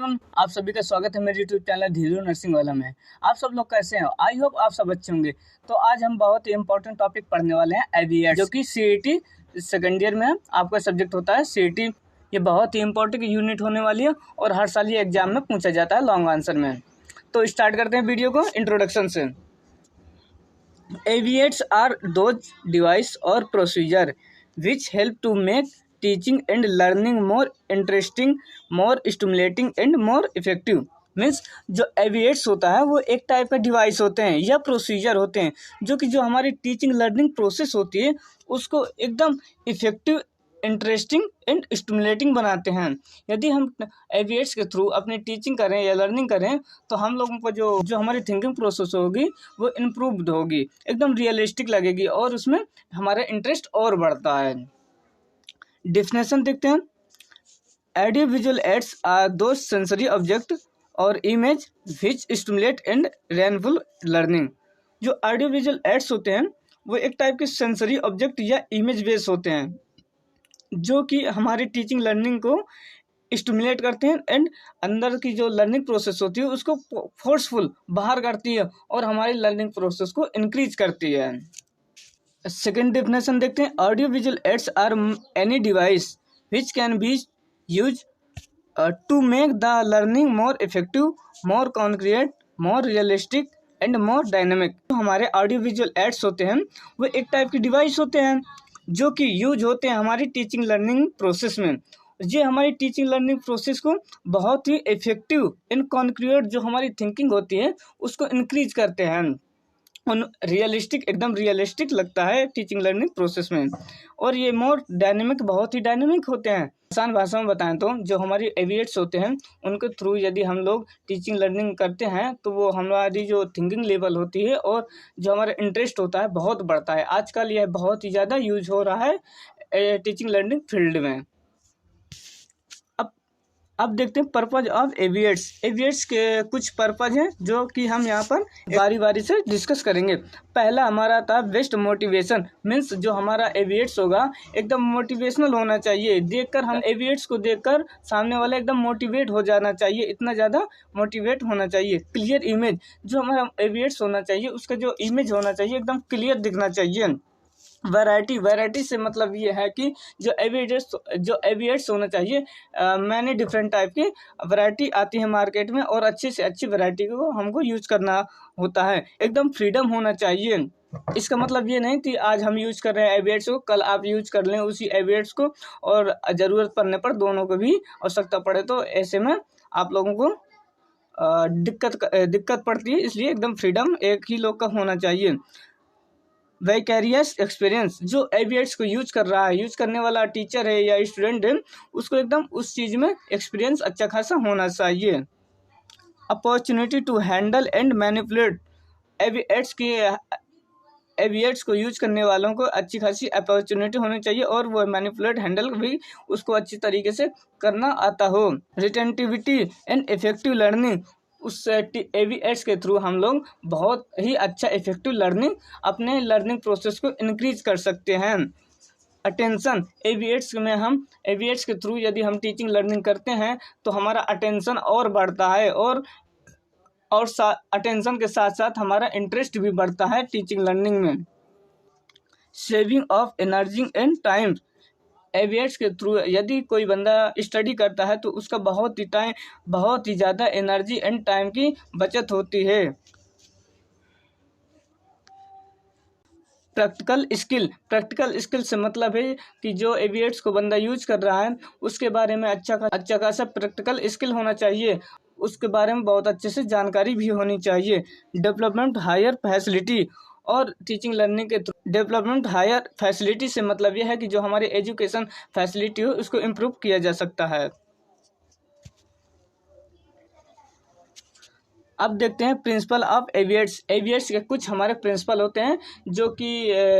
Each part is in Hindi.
एवरीवन, आप सभी का स्वागत है मेरे यूट्यूब चैनल धीरू नर्सिंग वाला में। आप सब लोग कैसे हैं? आई होप आप सब अच्छे होंगे। तो आज हम बहुत ही इंपॉर्टेंट टॉपिक पढ़ने वाले हैं, एवीएट्स, जो कि सीईटी सेकेंड ईयर में आपका सब्जेक्ट होता है सीईटी। ये बहुत ही इंपॉर्टेंट यूनिट होने वाली है और हर साल ये एग्जाम में पूछा जाता है लॉन्ग आंसर में। तो स्टार्ट करते हैं वीडियो को इंट्रोडक्शन से। एवीएट्स आर दोज डिवाइस और procedure which help to make teaching and learning more interesting, more stimulating and more effective. Means जो एविएट्स होता है वो एक टाइप का डिवाइस होते हैं या प्रोसीजर होते हैं जो हमारी टीचिंग लर्निंग प्रोसेस होती है उसको एकदम इफेक्टिव, इंटरेस्टिंग एंड स्टिमुलेटिंग बनाते हैं। यदि हम एविएट्स के थ्रू अपनी टीचिंग करें या लर्निंग करें तो हम लोगों को जो हमारी थिंकिंग प्रोसेस होगी वो इम्प्रूव्ड होगी, एकदम रियलिस्टिक लगेगी और उसमें हमारा इंटरेस्ट और बढ़ता है। डेफिनेशन देखते हैं। Audio visual aids are those sensory object और image which stimulate and reinforce learning. जो ऑडियो विजुअल एड्स होते हैं वो एक टाइप के सेंसरी ऑब्जेक्ट या इमेज बेस होते हैं जो कि हमारी टीचिंग लर्निंग को स्टिमुलेट करते हैं एंड अंदर की जो लर्निंग प्रोसेस होती है उसको फोर्सफुल बाहर करती है और हमारी लर्निंग प्रोसेस को इंक्रीज करती है। सेकेंड डेफिनेशन देखते हैं। Audio visual aids are any device which can be use to make the learning more effective, more concrete, more realistic and more dynamic. हमारे ऑडियो विजुअल एड्स होते हैं वो एक टाइप के डिवाइस होते हैं जो कि यूज होते हैं हमारी टीचिंग लर्निंग प्रोसेस में। ये हमारी टीचिंग लर्निंग प्रोसेस को बहुत ही इफेक्टिव एंड कॉन्क्रीट जो हमारी थिंकिंग होती है उसको इंक्रीज करते हैं, रियलिस्टिक, एकदम रियलिस्टिक लगता है टीचिंग लर्निंग प्रोसेस में। और ये मोर डायनेमिक, बहुत ही डायनेमिक होते हैं। आसान भाषा में बताएं तो जो हमारी एविएट्स होते हैं उनके थ्रू यदि हम लोग टीचिंग लर्निंग करते हैं तो वो हमारी जो थिंकिंग लेवल होती है और जो हमारा इंटरेस्ट होता है बहुत बढ़ता है। आजकल यह बहुत ही ज़्यादा यूज हो रहा है टीचिंग लर्निंग फील्ड में। अब देखते हैं पर्पज ऑफ एविएट्स। एविएट्स के कुछ पर्पज हैं जो कि हम यहाँ पर बारी बारी से डिस्कस करेंगे। पहला हमारा था बेस्ट मोटिवेशन। मीन्स जो हमारा एविएट्स होगा एकदम मोटिवेशनल होना चाहिए। देखकर हम एविएट्स को देखकर सामने वाला एकदम मोटिवेट हो जाना चाहिए, इतना ज़्यादा मोटिवेट होना चाहिए। क्लियर इमेज, जो हमारा एविएट्स होना चाहिए उसका जो इमेज होना चाहिए एकदम क्लियर दिखना चाहिए। वैरायटी से मतलब ये है कि जो एविएट्स होना चाहिए, मैंने डिफरेंट टाइप की वैरायटी आती है मार्केट में और अच्छी से अच्छी वैरायटी को हमको यूज करना होता है। एकदम फ्रीडम होना चाहिए। इसका मतलब ये नहीं कि आज हम यूज कर रहे हैं एविएट्स को, कल आप यूज कर लें उसी एविएट्स को और ज़रूरत पड़ने पर दोनों को भी आवश्यकता पड़े तो ऐसे में आप लोगों को दिक्कत पड़ती है। इसलिए एकदम फ्रीडम एक ही लोग का होना चाहिए। वैकेरियस एक्सपीरियंस, जो एविएट्स को यूज कर रहा है, यूज करने वाला टीचर है या स्टूडेंट है, उसको एकदम उस चीज़ में एक्सपीरियंस अच्छा खासा होना चाहिए। Opportunity to handle and manipulate, AV aids को यूज करने वालों को अच्छी खासी अपॉर्चुनिटी होनी चाहिए और वो मैनिपुलेट, हैंडल भी उसको अच्छी तरीके से करना आता हो। रिटेंटिविटी एंड इफेक्टिव लर्निंग, उस एविएट्स के थ्रू हम लोग बहुत ही अच्छा इफेक्टिव लर्निंग, अपने लर्निंग प्रोसेस को इंक्रीज कर सकते हैं। अटेंशन, एविएट्स के थ्रू यदि हम टीचिंग लर्निंग करते हैं तो हमारा अटेंशन और बढ़ता है और अटेंशन के साथ साथ हमारा इंटरेस्ट भी बढ़ता है टीचिंग लर्निंग में। Saving of energy and time, AV aids के थ्रू यदि कोई बंदा स्टडी करता है तो उसका बहुत ही ज़्यादा एनर्जी एंड टाइम की बचत होती है। प्रैक्टिकल स्किल से मतलब है कि जो एविएट्स को बंदा यूज कर रहा है उसके बारे में अच्छा खासा प्रैक्टिकल स्किल होना चाहिए, उसके बारे में बहुत अच्छे से जानकारी भी होनी चाहिए। डेवलपमेंट हायर फैसिलिटी, और टीचिंग लर्निंग के थ्रू डेवलपमेंट हायर फैसिलिटी से मतलब यह है कि जो हमारी एजुकेशन फैसिलिटी हो उसको इम्प्रूव किया जा सकता है। अब देखते हैं प्रिंसिपल ऑफ एविएट्स। एविएट्स के कुछ हमारे प्रिंसिपल होते हैं जो कि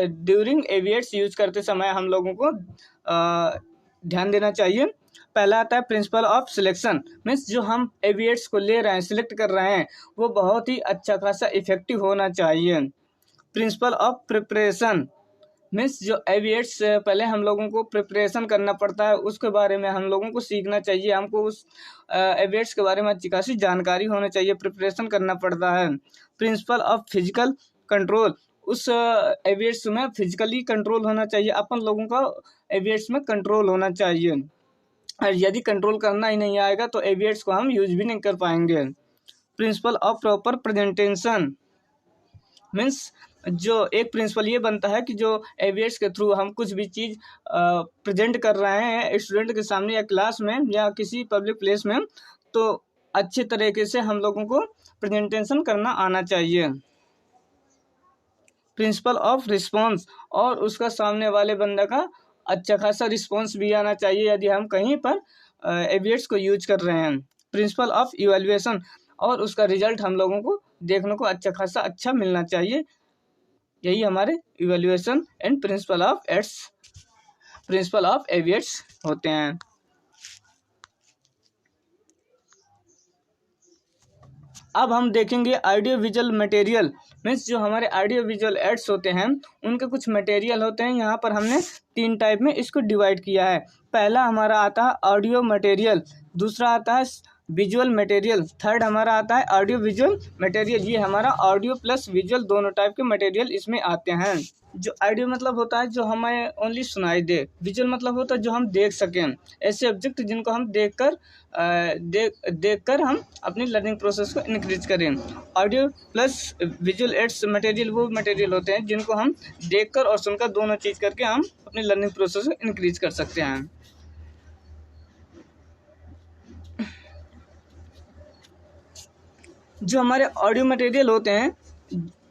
ड्यूरिंग एविएट्स यूज करते समय हम लोगों को ध्यान देना चाहिए। पहला आता है प्रिंसिपल ऑफ सिलेक्शन। मीन्स जो हम एविएट्स को ले रहे हैं, सिलेक्ट कर रहे हैं, वो बहुत ही अच्छा खासा इफेक्टिव होना चाहिए। प्रिंसिपल ऑफ प्रिपरेशन, मीन्स जो एविएट्स पहले हम लोगों को प्रिपरेशन करना पड़ता है, उसके बारे में हम लोगों को सीखना चाहिए। हमको उस एविएट्स के बारे में अच्छी खासी जानकारी होनी चाहिए, प्रिपरेशन करना पड़ता है। प्रिंसिपल ऑफ फिजिकल कंट्रोल, उस एविएट्स में फिजिकली कंट्रोल होना चाहिए, अपन लोगों का एविएट्स में कंट्रोल होना चाहिए। और यदि कंट्रोल करना ही नहीं आएगा तो एविएट्स को हम यूज भी नहीं कर पाएंगे। Principle of proper presentation, means जो एक प्रिंसिपल ये बनता है कि जो एविएट्स के थ्रू हम कुछ भी चीज़ प्रेजेंट कर रहे हैं स्टूडेंट के सामने या क्लास में या किसी पब्लिक प्लेस में, तो अच्छे तरीके से हम लोगों को प्रेजेंटेशन करना आना चाहिए। प्रिंसिपल ऑफ रिस्पॉन्स, और उसका सामने वाले बंदा का अच्छा खासा रिस्पॉन्स भी आना चाहिए यदि हम कहीं पर एविएट्स को यूज कर रहे हैं। प्रिंसिपल ऑफ इवैल्यूएशन, और उसका रिजल्ट हम लोगों को देखने को अच्छा खासा अच्छा मिलना चाहिए। यही हमारे इवैल्यूएशन एंड प्रिंसिपल ऑफ एविएट्स होते हैं। अब हम देखेंगे ऑडियो विजुअल मटेरियल, मीन्स जो हमारे ऑडियो विजुअल एड्स होते हैं उनके कुछ मटेरियल होते हैं। यहाँ पर हमने 3 टाइप में इसको डिवाइड किया है। पहला हमारा आता है ऑडियो मटेरियल, दूसरा आता है विजुअल मटेरियल, थर्ड हमारा आता है ऑडियो विजुअल मटेरियल। ये हमारा ऑडियो प्लस विजुअल दोनों टाइप के मटेरियल इसमें आते हैं। जो ऑडियो मतलब होता है जो हमें ओनली सुनाई दे, विजुअल मतलब होता है जो हम देख सकें, ऐसे ऑब्जेक्ट जिनको हम देखकर हम अपनी लर्निंग प्रोसेस को इंक्रीज करें। Audio plus visual aids material वो मटेरियल होते हैं जिनको हम देखकर और सुनकर दोनों चीज़ करके हम अपनी लर्निंग प्रोसेस को इंक्रीज कर सकते हैं। जो हमारे ऑडियो मटेरियल होते हैं,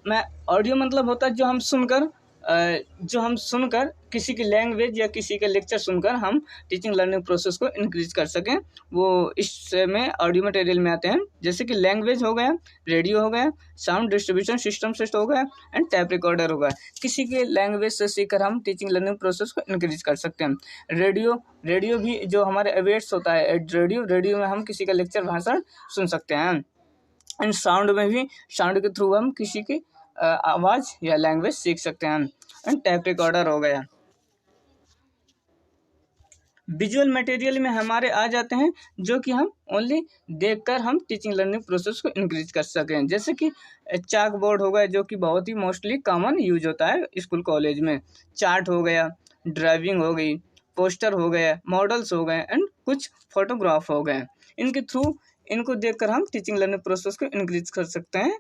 मैं ऑडियो मतलब होता है जो हम सुनकर किसी की लैंग्वेज या किसी के लेक्चर सुनकर हम टीचिंग लर्निंग प्रोसेस को इंक्रीज कर सकें, वो इसमें ऑडियो मटेरियल में आते हैं। जैसे कि लैंग्वेज हो गया, रेडियो हो गया, साउंड डिस्ट्रीब्यूशन सिस्टम हो गया एंड टैप रिकॉर्डर हो गया। किसी के लैंग्वेज से सीखकर हम टीचिंग लर्निंग प्रोसेस को इंक्रीज कर सकते हैं। रेडियो भी जो हमारे एवेट्स होता है, रेडियो में हम किसी का लेक्चर भाषण सुन सकते हैं। एंड साउंड में भी, साउंड के थ्रू हम किसी की आवाज़ या लैंग्वेज सीख सकते हैं। एंड टैप रिकॉर्डर हो गया। विजुअल मटेरियल में हमारे आ जाते हैं जो कि हम ओनली देखकर हम टीचिंग लर्निंग प्रोसेस को इंक्रीज कर सकें। जैसे कि चाक बोर्ड हो गया जो कि बहुत ही मोस्टली कॉमन यूज होता है स्कूल कॉलेज में। चार्ट हो गया, ड्राइविंग हो गई, पोस्टर हो गया, मॉडल्स हो गए एंड कुछ फोटोग्राफ हो गए। इनके थ्रू इनको देखकर हम टीचिंग लर्निंग प्रोसेस को इंक्रीज कर सकते हैं।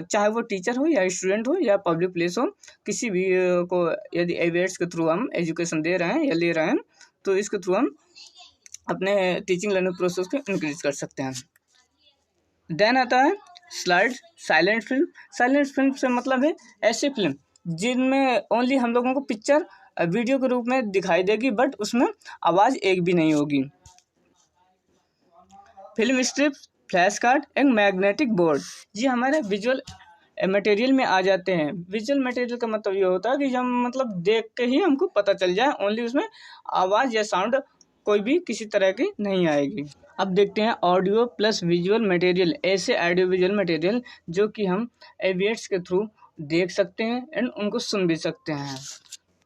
चाहे वो टीचर हो या स्टूडेंट हो या पब्लिक प्लेस हो, किसी भी को यदि एवेट्स के थ्रू हम एजुकेशन दे रहे हैं या ले रहे हैं तो इसके थ्रू हम अपने टीचिंग लर्निंग प्रोसेस को इंक्रीज कर सकते हैं। देन आता है साइलेंट फिल्म। साइलेंट फिल्म से मतलब है ऐसी फिल्म जिनमें ओनली हम लोगों को पिक्चर वीडियो के रूप में दिखाई देगी बट उसमें आवाज़ एक भी नहीं होगी। Film strip, flash card and magnetic board, ये हमारे विजुअल मटेरियल में आ जाते हैं। विजुअल मटेरियल का मतलब ये होता है कि हम मतलब देख के ही हमको पता चल जाए, ओनली उसमें आवाज़ या साउंड कोई भी किसी तरह की नहीं आएगी। अब देखते हैं ऑडियो प्लस विजुअल मटेरियल, ऐसे ऑडियो विजुअल मटेरियल जो कि हम एविएट्स के थ्रू देख सकते हैं एंड उनको सुन भी सकते हैं।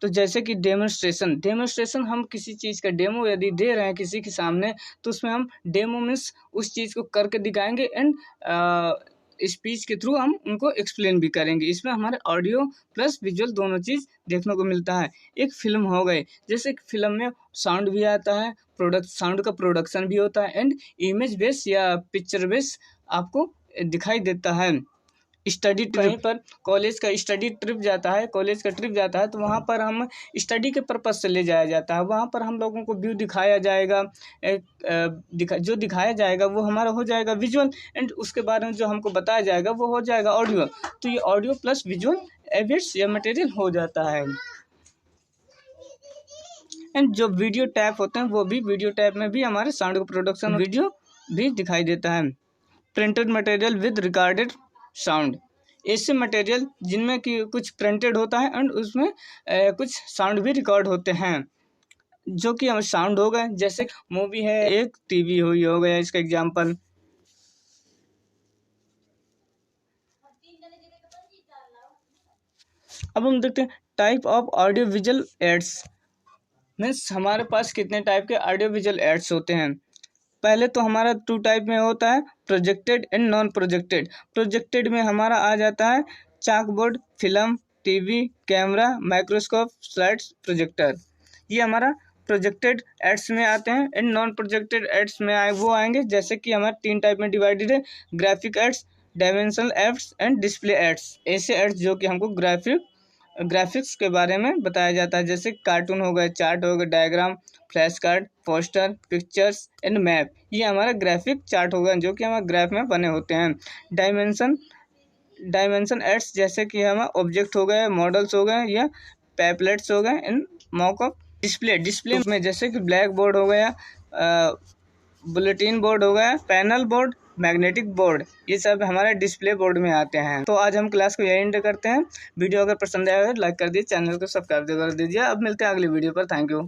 तो जैसे कि डेमोन्स्ट्रेशन हम किसी चीज़ का डेमो यदि दे रहे हैं किसी के सामने, तो उसमें हम डेमो मीन्स उस चीज़ को करके दिखाएंगे एंड स्पीच के थ्रू हम उनको एक्सप्लेन भी करेंगे। इसमें हमारे ऑडियो प्लस विजुअल दोनों चीज़ देखने को मिलता है। एक फिल्म हो गई, जैसे फिल्म में साउंड भी आता है, साउंड का प्रोडक्शन भी होता है एंड इमेज बेस या पिक्चर बेस आपको दिखाई देता है। स्टडी कहीं पर कॉलेज का स्टडी ट्रिप जाता है, कॉलेज का ट्रिप जाता है तो वहाँ पर हम स्टडी के पर्पज़ से ले जाया जाता है। वहाँ पर हम लोगों को व्यू दिखाया जाएगा, जो दिखाया जाएगा वो हमारा हो जाएगा विजुअल एंड उसके बारे में जो हमको बताया जाएगा वो हो जाएगा ऑडियो। तो ये ऑडियो प्लस विजुअल एविट्स या मटेरियल हो जाता है। एंड जो वीडियो टैप होते हैं वो भी, वीडियो टैप में भी हमारे साउंड का प्रोडक्शन वीडियो भी दिखाई देता है। Printed material with recorded sound, ऐसे मटेरियल जिनमें कि कुछ प्रिंटेड होता है एंड उसमें कुछ साउंड भी रिकॉर्ड होते हैं, जो कि हम साउंड हो गए। जैसे मूवी है एक, टीवी हुई हो गया इसका एग्जांपल। अब हम देखते हैं type of audio visual ads. Means हमारे पास कितने टाइप के ऑडियो विजुअल एड्स होते हैं। पहले तो हमारा 2 टाइप में होता है, projected and non projected. Projected में हमारा आ जाता है chalkboard, film, TV, camera, microscope, slides, projector. ये हमारा प्रोजेक्टेड एड्स में आते हैं। एंड नॉन प्रोजेक्टेड एड्स में वो आएंगे, जैसे कि हमारे 3 टाइप में डिवाइडेड है, graphic aids, dimensional aids and display aids. ऐसे एड्स जो कि हमको ग्राफिक्स के बारे में बताया जाता है, जैसे कार्टून हो गए, चार्ट हो गए, diagram, flash card, poster, pictures and map. ये हमारा ग्राफिक चार्ट होगा जो कि हमारे ग्राफ में बने होते हैं। डायमेंशन एड्स जैसे कि हमारा ऑब्जेक्ट हो गए, मॉडल्स हो गए या पैपलेट्स हो गए। इन मॉकअप डिस्प्ले में जैसे कि ब्लैक बोर्ड हो गया, बुलेटिन बोर्ड हो गया, पैनल बोर्ड, मैग्नेटिक बोर्ड, ये सब हमारे डिस्प्ले बोर्ड में आते हैं। तो आज हम क्लास को यही एंड करते हैं। वीडियो अगर पसंद आया हो लाइक कर दीजिए, चैनल को सब्सक्राइब कर दीजिए। अब मिलते हैं अगली वीडियो पर। Thank you.